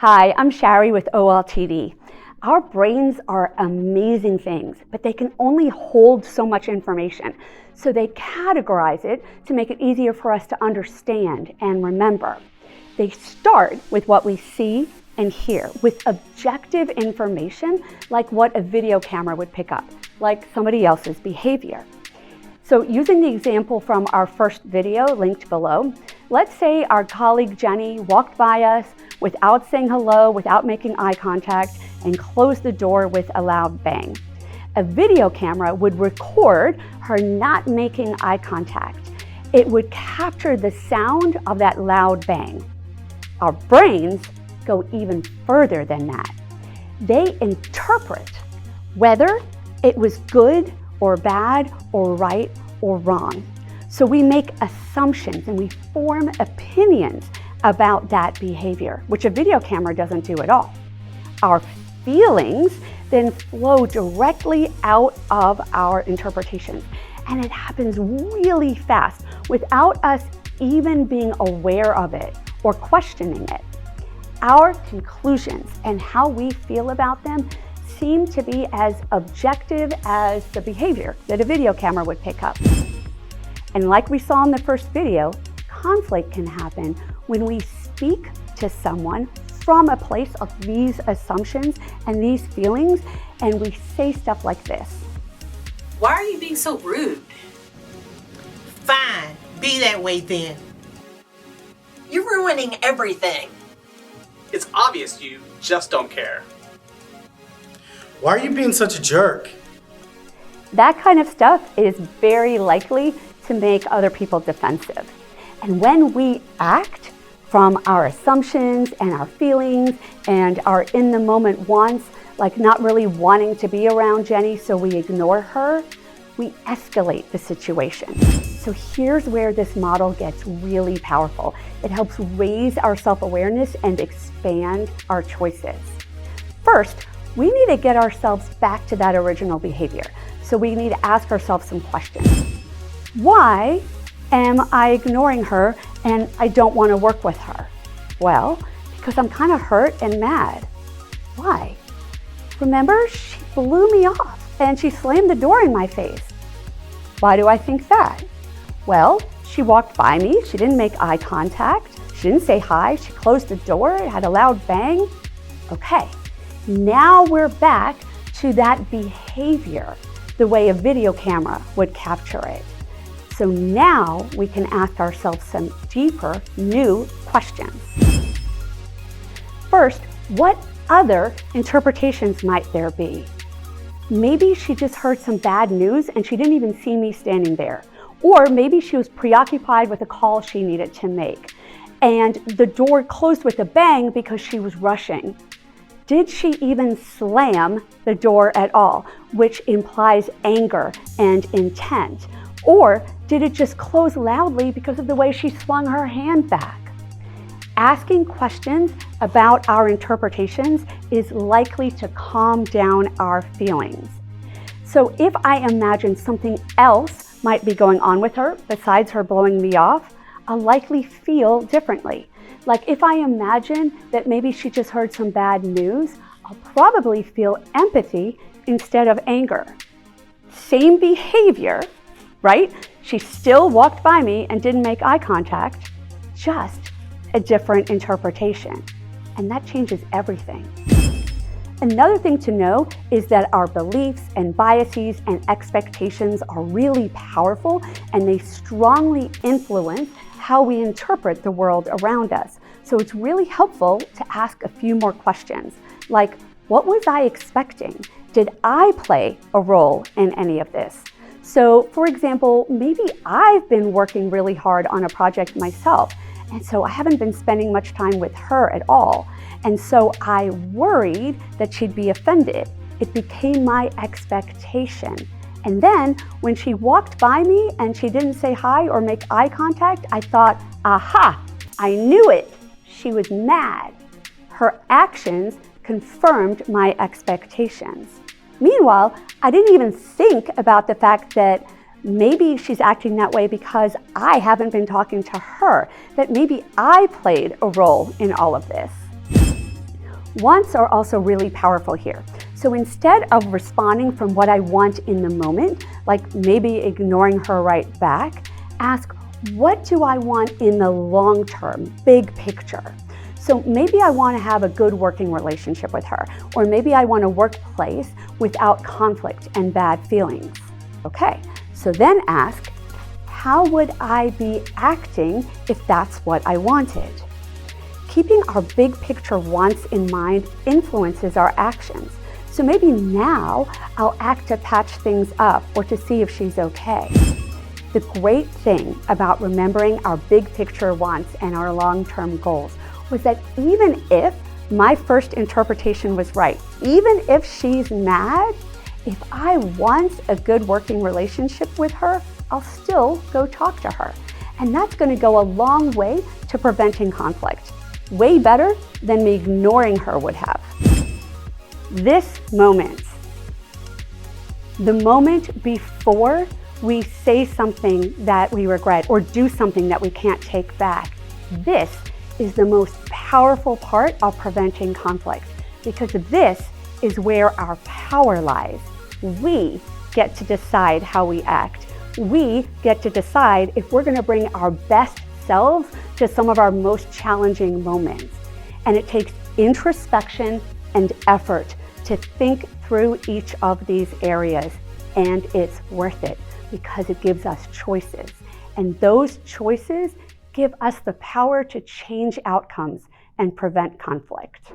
Hi, I'm Sherry with OLTD. Our brains are amazing things, but they can only hold so much information. So they categorize it to make it easier for us to understand and remember. They start with what we see and hear, with objective information like what a video camera would pick up, like somebody else's behavior. So using the example from our first video linked below, let's say our colleague Jenny walked by us without saying hello, without making eye contact, and closed the door with a loud bang. A video camera would record her not making eye contact. It would capture the sound of that loud bang. Our brains go even further than that. They interpret whether it was good or bad or right or wrong. So we make assumptions and we form opinions about that behavior, which a video camera doesn't do at all. Our feelings then flow directly out of our interpretations, and it happens really fast without us even being aware of it or questioning it. Our conclusions and how we feel about them seem to be as objective as the behavior that a video camera would pick up. And like we saw in the first video, conflict can happen when we speak to someone from a place of these assumptions and these feelings, and we say stuff like this. Why are you being so rude? Fine, be that way then. You're ruining everything. It's obvious you just don't care. Why are you being such a jerk? That kind of stuff is very likely to make other people defensive. And when we act from our assumptions and our feelings and our in the moment wants, like not really wanting to be around Jenny so we ignore her, we escalate the situation. So here's where this model gets really powerful. It helps raise our self-awareness and expand our choices. First, we need to get ourselves back to that original behavior. So we need to ask ourselves some questions. Why am I ignoring her and I don't want to work with her? Well, because I'm kind of hurt and mad. Why? Remember, she blew me off and she slammed the door in my face. Why do I think that? Well, she walked by me, she didn't make eye contact, she didn't say hi, she closed the door, it had a loud bang. Okay, now we're back to that behavior, the way a video camera would capture it. So now we can ask ourselves some deeper, new questions. First, what other interpretations might there be? Maybe she just heard some bad news and she didn't even see me standing there. Or maybe she was preoccupied with a call she needed to make, and the door closed with a bang because she was rushing. Did she even slam the door at all, which implies anger and intent? Or did it just close loudly because of the way she swung her hand back? Asking questions about our interpretations is likely to calm down our feelings. So if I imagine something else might be going on with her besides her blowing me off, I'll likely feel differently. Like if I imagine that maybe she just heard some bad news, I'll probably feel empathy instead of anger. Same behavior, right? She still walked by me and didn't make eye contact, just a different interpretation. And that changes everything. Another thing to know is that our beliefs and biases and expectations are really powerful, and they strongly influence how we interpret the world around us. So it's really helpful to ask a few more questions, like, what was I expecting? Did I play a role in any of this? So for example, maybe I've been working really hard on a project myself, and so I haven't been spending much time with her at all. And so I worried that she'd be offended. It became my expectation. And then when she walked by me and she didn't say hi or make eye contact, I thought, aha, I knew it. She was mad. Her actions confirmed my expectations. Meanwhile, I didn't even think about the fact that maybe she's acting that way because I haven't been talking to her, that maybe I played a role in all of this. Wants are also really powerful here. So instead of responding from what I want in the moment, like maybe ignoring her right back, ask, what do I want in the long term, big picture? So maybe I want to have a good working relationship with her, or maybe I want a workplace without conflict and bad feelings. Okay, so then ask, how would I be acting if that's what I wanted? Keeping our big picture wants in mind influences our actions. So maybe now I'll act to patch things up or to see if she's okay. The great thing about remembering our big picture wants and our long-term goals was that even if my first interpretation was right, even if she's mad, if I want a good working relationship with her, I'll still go talk to her. And that's going to go a long way to preventing conflict. Way better than me ignoring her would have. This moment, the moment before we say something that we regret or do something that we can't take back, this is the most powerful part of preventing conflict, because this is where our power lies. We get to decide how we act. We get to decide if we're going to bring our best selves to some of our most challenging moments. And it takes introspection and effort to think through each of these areas, and it's worth it because it gives us choices. And those choices give us the power to change outcomes and prevent conflict.